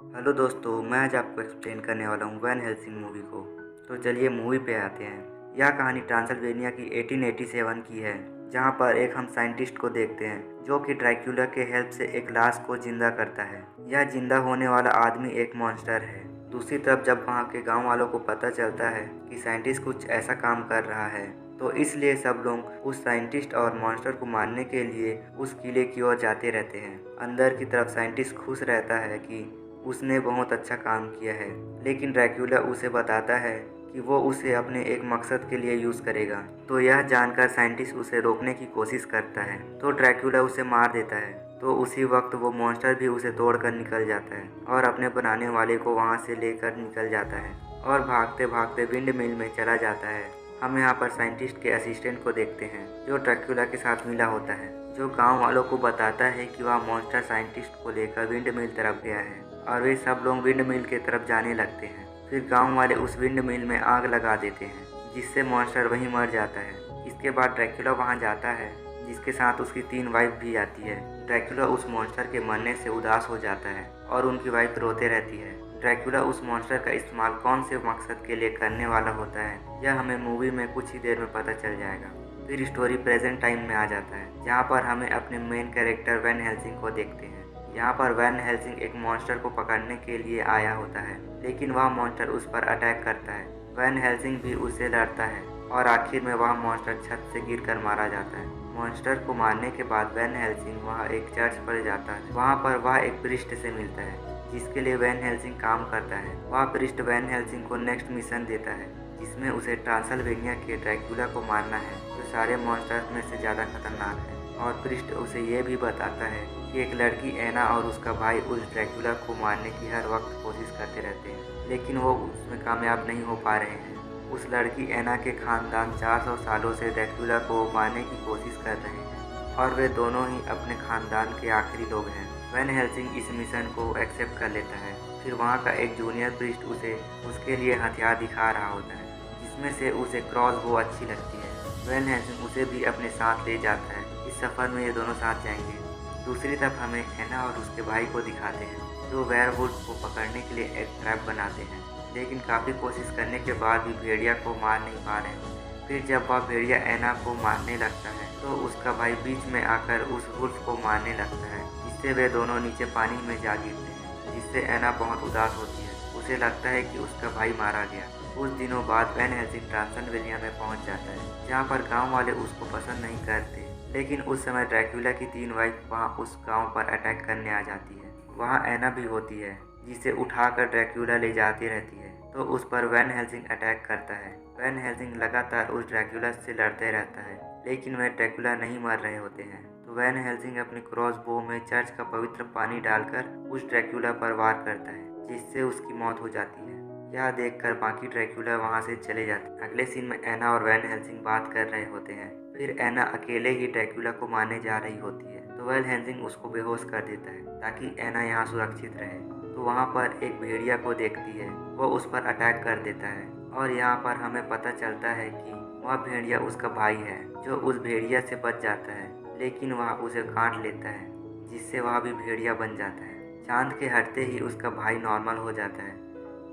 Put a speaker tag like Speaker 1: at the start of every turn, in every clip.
Speaker 1: Hello दोस्तों, मैं आज आपको एक्सप्लेन करने वाला हूँ वैन हेल्सिंग मूवी को। तो चलिए मूवी पे आते हैं। यह कहानी ट्रांसल्वेनिया की 1887 की है, जहाँ पर एक हम साइंटिस्ट को देखते हैं जो कि ड्रैक्युला के हेल्प से एक लाश को जिंदा करता है। यह जिंदा होने वाला आदमी एक मॉन्स्टर है। दूसरी तरफ जब वहाँ के गांव वालों को पता चलता है कि साइंटिस्ट कुछ ऐसा काम कर रहा है, तो इसलिए सब लोग उस साइंटिस्ट और मॉन्स्टर को मारने के लिए उस किले की ओर जाते रहते हैं। अंदर की तरफ साइंटिस्ट खुश रहता है कि उसने बहुत अच्छा काम किया है, लेकिन ड्रैक्युला उसे बताता है कि वो उसे अपने एक मकसद के लिए यूज़ करेगा। तो यह जानकर साइंटिस्ट उसे रोकने की कोशिश करता है, तो ड्रैक्युला उसे मार देता है। तो उसी वक्त वो मॉन्स्टर भी उसे तोड़कर निकल जाता है और अपने बनाने वाले को वहाँ से लेकर निकल जाता है और भागते भागते विंड मिल में चला जाता है। हम यहाँ पर साइंटिस्ट के असिस्टेंट को देखते हैं जो ड्रैक्युला के साथ मिला होता है, जो गांव वालों को बताता है कि वह मॉन्स्टर साइंटिस्ट को लेकर विंड मिल तरफ गया है और वे सब लोग विंड मिल के तरफ जाने लगते हैं। फिर गांव वाले उस विंड मिल में आग लगा देते हैं, जिससे मॉन्स्टर वहीं मर जाता है। इसके बाद ड्रैक्युला वहां जाता है, जिसके साथ उसकी 3 वाइफ भी आती है। ड्रैक्युला उस मॉन्स्टर के मरने से उदास हो जाता है और उनकी वाइफ रोते रहती है। ड्रैक्युला उस मॉन्स्टर का इस्तेमाल कौन से मकसद के लिए करने वाला होता है, यह हमें मूवी में कुछ ही देर में पता चल जाएगा। फिर स्टोरी प्रेजेंट टाइम में आ जाता है, जहाँ पर हमें अपने मेन कैरेक्टर वैन हेल्सिंग को देखते हैं। यहाँ पर वैन हेल्सिंग एक मॉन्स्टर को पकड़ने के लिए आया होता है, लेकिन वह मॉन्स्टर उस पर अटैक करता है। वैन हेल्सिंग भी उससे लड़ता है और आखिर में वह मॉन्स्टर छत से गिरकर मारा जाता है। मॉन्स्टर को मारने के बाद वैन हेल्सिंग वह एक चर्च पर जाता है। वहाँ पर वह एक प्रिस्ट से मिलता है, जिसके लिए वैन हेल्सिंग काम करता है। वह प्रिस्ट वैन हेल्सिंग को नेक्स्ट मिशन देता है, जिसमें उसे ट्रांसल्वेनिया के ड्रैक्युला को मारना है, जो सारे मॉन्स्टर्स में से ज़्यादा खतरनाक है। और प्रिस्ट उसे ये भी बताता है कि एक लड़की एना और उसका भाई उस ड्रैक्युला को मारने की हर वक्त कोशिश करते रहते हैं, लेकिन वो उसमें कामयाब नहीं हो पा रहे हैं। उस लड़की एना के खानदान 400 सालों से ड्रैक्युला को मारने की कोशिश कर रहे हैं और वे दोनों ही अपने खानदान के आखिरी लोग हैं। वैन हेल्सिंग इस मिशन को एक्सेप्ट कर लेता है। फिर वहाँ का एक जूनियर प्रिस्ट उसे उसके लिए हथियार दिखा रहा होता है, जिसमें से उसे क्रॉस बो अच्छी लगती है। वैन हेल्सिंग उसे भी अपने साथ ले जाता है। इस सफ़र में ये दोनों साथ जाएंगे। दूसरी तरफ हमें एना और उसके भाई को दिखाते हैं, जो वेयरवुल्फ को पकड़ने के लिए एक ट्रैप बनाते हैं, लेकिन काफ़ी कोशिश करने के बाद भी भेड़िया को मार नहीं पा रहे हैं। फिर जब वह भेड़िया एना को मारने लगता है, तो उसका भाई बीच में आकर उस वुल्फ को मारने लगता है, जिससे वे दोनों नीचे पानी में जा गिरते हैं, जिससे एना बहुत उदास होती है। उसे लगता है कि उसका भाई मारा गया। कुछ दिनों बाद वैन हेल्सिंग ट्रांसल्वेनिया में पहुंच जाता है, जहां पर गांव वाले उसको पसंद नहीं करते, लेकिन उस समय ड्रैक्युला की 3 वाइफ वहां उस गांव पर अटैक करने आ जाती है। वहां एना भी होती है, जिसे उठाकर ड्रैक्युला ले जाती रहती है, तो उस पर वैन हेल्सिंग अटैक करता है। वैन हेल्सिंग लगातार उस ड्रैक्युला से लड़ते रहता है, लेकिन वह ड्रैक्युला नहीं मर रहे होते हैं। तो वैन हेल्सिंग अपने क्रॉस बो में चर्च का पवित्र पानी डालकर उस ड्रैक्युला पर वार करता है, जिससे उसकी मौत हो जाती है। यह देखकर बाकी ड्रैक्युला वहां से चले जाते हैं। अगले सीन में एना और वैन हेल्सिंग बात कर रहे होते हैं। फिर एना अकेले ही ड्रैक्युला को मारने जा रही होती है, तो वैन हेल्सिंग उसको बेहोश कर देता है ताकि एना यहाँ सुरक्षित रहे। तो वहाँ पर एक भेड़िया को देखती है, वो उस पर अटैक कर देता है और यहाँ पर हमें पता चलता है कि वह भेड़िया उसका भाई है, जो उस भेड़िया से बच जाता है, लेकिन वह उसे काट लेता है, जिससे वह भी भेड़िया बन जाता है। चांद के हटते ही उसका भाई नॉर्मल हो जाता है।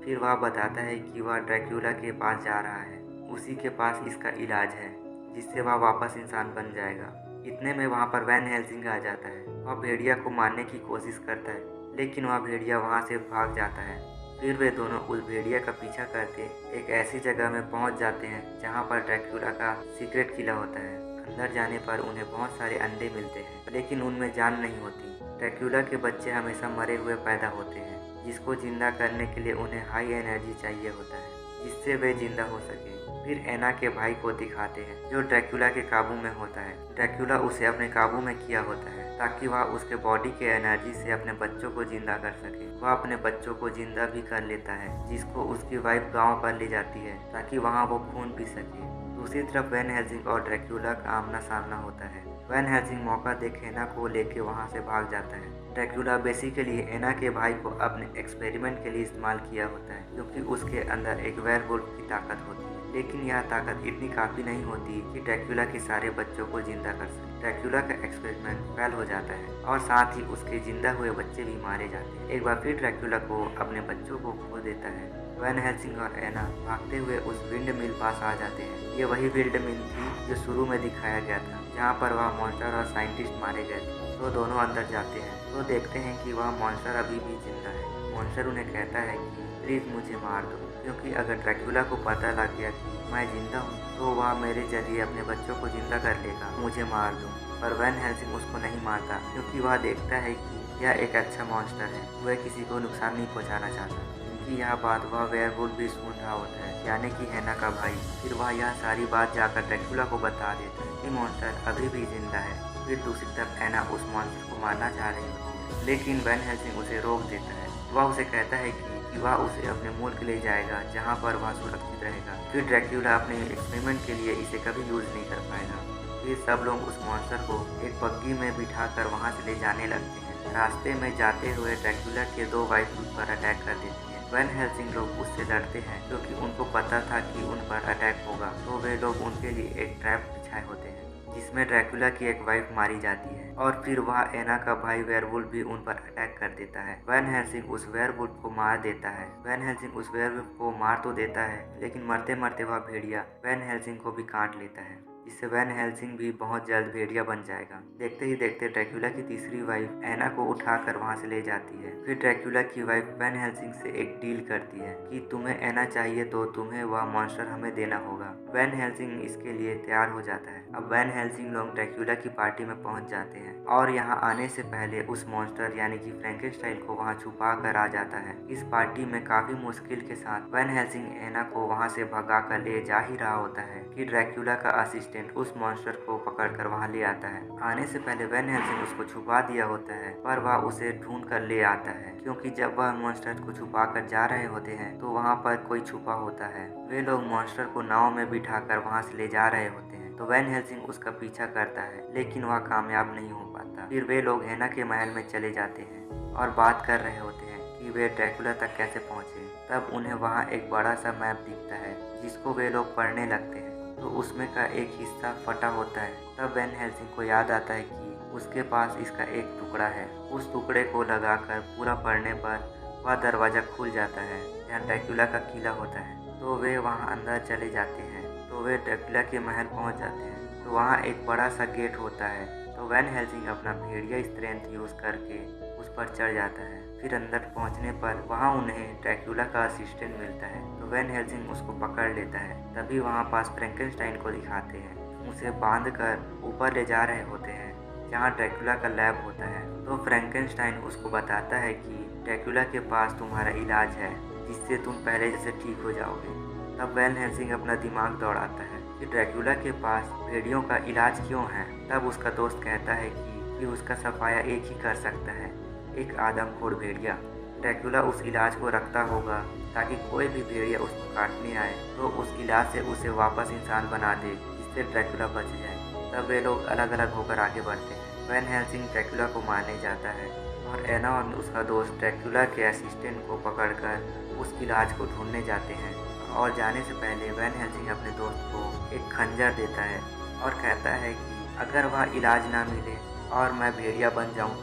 Speaker 1: फिर वह बताता है कि वह ड्रैक्युला के पास जा रहा है, उसी के पास इसका इलाज है, जिससे वह वापस इंसान बन जाएगा। इतने में वहाँ पर वैन हेल्सिंग आ जाता है। वह भेड़िया को मारने की कोशिश करता है, लेकिन वह भेड़िया वहाँ से भाग जाता है। फिर वे दोनों उस भेड़िया का पीछा करते एक ऐसी जगह में पहुँच जाते हैं जहाँ पर ड्रैक्युला का सीक्रेट किला होता है। अंदर जाने पर उन्हें बहुत सारे अंडे मिलते हैं, लेकिन उनमें जान नहीं होती। ड्रैक्युला के बच्चे हमेशा मरे हुए पैदा होते हैं, जिसको जिंदा करने के लिए उन्हें हाई एनर्जी चाहिए होता है, जिससे वे जिंदा हो सके। फिर एना के भाई को दिखाते हैं, जो ड्रैक्युला के काबू में होता है। ड्रैक्युला उसे अपने काबू में किया होता है ताकि वह उसके बॉडी के एनर्जी से अपने बच्चों को जिंदा कर सके। वह अपने बच्चों को जिंदा भी कर लेता है, जिसको उसकी वाइफ गांव पर ले जाती है ताकि वहां वो खून पी सके। दूसरी तरफ वैन हेल्सिंग और ड्रैक्युला का आमना सामना होता है। वैन हेल्सिंग मौका देख एना को लेके वहां से भाग जाता है। ड्रैक्युला बेसिकली एना के भाई को अपने एक्सपेरिमेंट के लिए इस्तेमाल किया होता है, क्योंकि उसके अंदर एक वेयरवुल्फ की ताकत होती है, लेकिन यह ताकत इतनी काफ़ी नहीं होती कि ड्रैक्युला के सारे बच्चों को जिंदा कर सके। ड्रैकुला का एक्सपेरिमेंट फेल हो जाता है और साथ ही उसके जिंदा हुए बच्चे भी मारे जाते हैं। एक बार फिर ड्रैकुला को अपने बच्चों को खो देता है। वैन हेल्सिंग और एना भागते हुए उस विंड मिल पास आ जाते हैं। ये वही विंड मिल थी जो शुरू में दिखाया गया था, जहाँ पर वह मॉन्स्टर और साइंटिस्ट मारे गए थे। तो दोनों अंदर जाते हैं तो देखते हैं कि वह मॉन्स्टर अभी भी जिंदा है। मॉन्स्टर उन्हें कहता है कि प्लीज़ मुझे मार दो, क्योंकि अगर ड्रैकुला को पता लग गया कि मैं जिंदा हूँ तो वह मेरे जरिए अपने बच्चों को जिंदा कर लेगा, मुझे मार दो। पर वैन हेल्सिंग उसको नहीं मारता, क्योंकि वह देखता है कि यह एक अच्छा मॉन्स्टर है, वह किसी को नुकसान नहीं पहुँचाना चाहता। क्योंकि यह बात वह वेयरवुल्फ भी सुन रहा होता है, यानी कि हैना का भाई। फिर वह यह सारी बात जाकर ड्रैकुला को बता देता है कि मॉन्स्टर अभी भी जिंदा है। फिर दूसरी तरफ हैना उस मॉन्स्टर को मारना चाह रही होती है, लेकिन वैन हेल्सिंग उसे रोक देता है। वह उसे कहता है कि वह उसे अपने मुल्क ले जाएगा, जहाँ पर वह सुरक्षित रहेगा। फिर ड्रैकुला अपने एक्सपेरिमेंट के लिए इसे कभी यूज नहीं कर पाएगा। फिर सब लोग उस मॉन्स्टर को एक बग्गी में बिठाकर वहाँ से ले जाने लगते हैं। रास्ते में जाते हुए ड्रैकुला के दो वाइफ उस पर अटैक कर देती हैं। वैन हेल्सिंग लोग उससे लड़ते हैं, क्योंकि उनको पता था कि उन पर अटैक होगा, तो वे लोग उनके लिए एक ट्रैप बिछाए होते हैं, जिसमें ड्रैकुला की एक वाइफ मारी जाती है। और फिर वह एना का भाई वेयरवुल्फ भी उन पर अटैक कर देता है। वैन हेल्सिंग उस वेयरवुल्फ को मार देता है। वैन हेल्सिंग उस वेयरवुल्फ को मार तो देता है, लेकिन मरते मरते वह भेड़िया वैन हेल्सिंग को भी काट लेता है, जिससे वैन हेल्सिंग भी बहुत जल्द भेड़िया बन जाएगा। देखते ही देखते ड्रैकुला की तीसरी वाइफ एना को उठाकर वहां से ले जाती है। फिर ड्रैकुला की वाइफ वैन हेल्सिंग से एक डील करती है कि तुम्हें एना चाहिए तो तुम्हें वह मॉन्स्टर हमें देना होगा। वैन हेल्सिंग इसके लिए तैयार हो जाता है। अब वैन हेल्सिंग लोग ड्रैकुला की पार्टी में पहुंच जाते हैं और यहाँ आने से पहले उस मॉन्स्टर यानी कि फ्रैंकेनस्टाइन को वहाँ छुपा कर आ जाता है। इस पार्टी में काफी मुश्किल के साथ वैन हेल्सिंग एना को वहाँ से भगा कर ले जा ही रहा होता है कि ड्रैकुला का असिस्टेंट उस मॉन्स्टर को पकड़कर वहाँ ले आता है। आने से पहले वैन हेल्सिंग उसको छुपा दिया होता है, पर वह उसे ढूंढ कर ले आता है, क्योंकि जब वह मॉन्स्टर को छुपा कर जा रहे होते हैं तो वहाँ पर कोई छुपा होता है। वे लोग मॉन्स्टर को नाव में बिठाकर वहाँ से ले जा रहे होते हैं, तो वैन हेल्सिंग उसका पीछा करता है, लेकिन वह कामयाब नहीं हो पाता। फिर वे लोग हैना के महल में चले जाते हैं और बात कर रहे होते हैं कि वे ड्रैकुला तक कैसे पहुँचे। तब उन्हें वहाँ एक बड़ा सा मैप दिखता है, जिसको वे लोग पढ़ने लगते हैं, तो उसमें का एक हिस्सा फटा होता है। तब वैन हेल्सिंग को याद आता है कि उसके पास इसका एक टुकड़ा है। उस टुकड़े को लगाकर पूरा पढ़ने पर वह दरवाज़ा खुल जाता है, जहाँ ड्रैकुला का किला होता है। तो वे वहाँ अंदर चले जाते हैं। तो वे ड्रैकुला के महल पहुँच जाते हैं, तो वहाँ एक बड़ा सा गेट होता है। तो वैन हेल्सिंग अपना भेड़िया स्ट्रेंथ यूज़ करके उस पर चढ़ जाता है। फिर अंदर पहुंचने पर वहां उन्हें ड्रैकुला का असिस्टेंट मिलता है, तो वैन हेल्सिंग उसको पकड़ लेता है। तभी वहां पास फ्रैंकेनस्टाइन को दिखाते हैं। उसे बांधकर ऊपर ले जा रहे होते हैं, जहां ड्रैकुला का लैब होता है। तो फ्रैंकेनस्टाइन उसको बताता है कि ड्रैकुला के पास तुम्हारा इलाज है, जिससे तुम पहले जैसे ठीक हो जाओगे। तब वैन हेल्सिंग अपना दिमाग दौड़ाता है कि ड्रैकुला के पास भेड़ियों का इलाज क्यों है। तब उसका दोस्त कहता है कि उसका सफाया एक ही कर सकता है, एक आदमखोर भेड़िया। ड्रैकुला उस इलाज को रखता होगा ताकि कोई भी भेड़िया उसको काटने आए तो उस इलाज से उसे वापस इंसान बना दे, जिससे ड्रैकुला बच जाए। तब वे लोग अलग अलग होकर आगे बढ़ते हैं। वैन हेल्सिंग ड्रैकुला को मारने जाता है और एना और उसका दोस्त ड्रैकुला के असिस्टेंट को पकड़कर उस इलाज को ढूंढने जाते हैं। और जाने से पहले वैन हेल्सिंग अपने दोस्त को एक खंजर देता है और कहता है कि अगर वह इलाज ना मिले और मैं भेड़िया बन जाऊं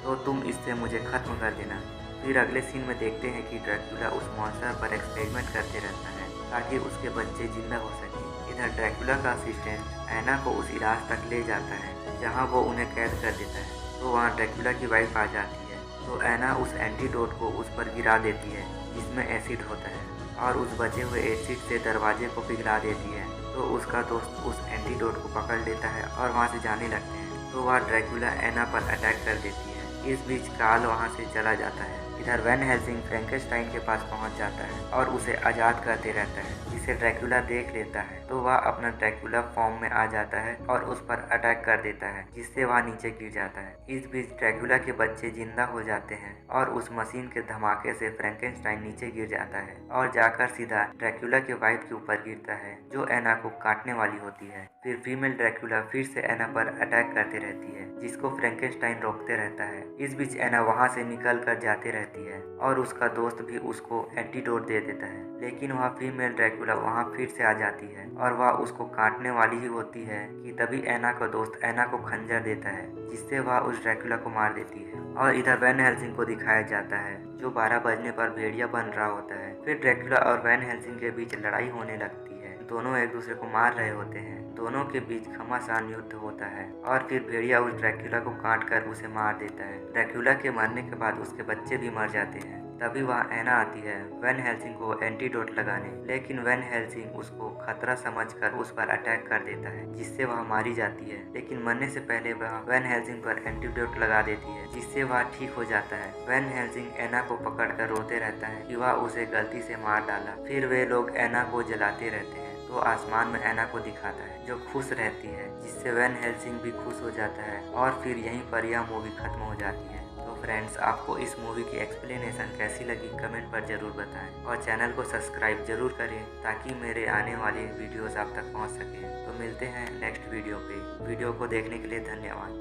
Speaker 1: तो तुम इससे मुझे ख़त्म कर देना। फिर अगले सीन में देखते हैं कि ड्रैकुला उस मॉन्स्टर पर एक्सपेरिमेंट करते रहता है ताकि उसके बच्चे जिंदा हो सके। इधर ड्रैकुला का असिस्टेंट एना को उस इलाज तक ले जाता है, जहां वो उन्हें कैद कर देता है। तो वहां ड्रैकुला की वाइफ आ जाती है, तो एना उस एंटीडोट को उस पर गिरा देती है, जिसमें एसिड होता है, और उस बचे हुए एसिड से दरवाजे को पिघला देती है। तो उसका दोस्त उस एंटीडोट को पकड़ लेता है और वहाँ से जाने लगते हैं। तो वह ड्रैकुला एना पर अटैक कर देती है। इस बीच काल वहाँ से चला जाता है। इधर वैन हेल्सिंग फ्रैंकेनस्टाइन के पास पहुँच जाता है और उसे आज़ाद करते रहता है, जिसे ड्रैकुला देख लेता है। तो वह अपना ड्रैकुला फॉर्म में आ जाता है और उस पर अटैक कर देता है, जिससे वह नीचे गिर जाता है। इस बीच ड्रैकुला के बच्चे जिंदा हो जाते हैं और उस मशीन के धमाके से फ्रैंकेनस्टाइन नीचे गिर जाता है और जाकर सीधा ड्रैकुला के वाइफ के ऊपर गिरता है, जो एना को काटने वाली होती है। फिर फीमेल ड्रैकुला फिर से एना पर अटैक करती रहती है जिसको फ्रैंकेनस्टाइन रोकते रहता है। इस बीच एना वहाँ से निकल कर जाती रहती है और उसका दोस्त भी उसको एंटीडोट दे देता है, लेकिन वह फीमेल ड्रैकुला वहाँ फिर से आ जाती है और वह उसको काटने वाली ही होती है कि तभी एना का दोस्त एना को खंजर देता है, जिससे वह उस ड्रैकुला को मार देती है। और इधर वैन हेल्सिंग को दिखाया जाता है जो 12 बजने पर भेड़िया बन रहा होता है। फिर ड्रैकुला और वैन हेल्सिंग के बीच लड़ाई होने लगती है। दोनों एक दूसरे को मार रहे होते हैं। दोनों के बीच घमासान युद्ध होता है और फिर भेड़िया उस ड्रैकुला को काट कर उसे मार देता है। ड्रैकुला के मरने के बाद उसके बच्चे भी मर जाते हैं। तभी वहाँ एना आती है वैन हेल्सिंग को एंटीडोट लगाने, लेकिन वैन हेल्सिंग उसको खतरा समझकर उस पर अटैक कर देता है, जिससे वह मारी जाती है। लेकिन मरने से पहले वह वैन हेल्सिंग पर एंटीडोट लगा देती है, जिससे वह ठीक हो जाता है। वैन हेल्सिंग एना को पकड़कर रोते रहता है कि वह उसे गलती से मार डाला। फिर वे लोग एना को जलाते रहते हैं तो आसमान में एना को दिखाता है जो खुश रहती है, जिससे वैन हेल्सिंग भी खुश हो जाता है और फिर यहीं पर यह मूवी खत्म हो जाती है। तो फ्रेंड्स, आपको इस मूवी की एक्सप्लेनेशन कैसी लगी कमेंट पर ज़रूर बताएं और चैनल को सब्सक्राइब जरूर करें ताकि मेरे आने वाले वीडियोस आप तक पहुंच सकें। तो मिलते हैं नेक्स्ट वीडियो पे। वीडियो को देखने के लिए धन्यवाद।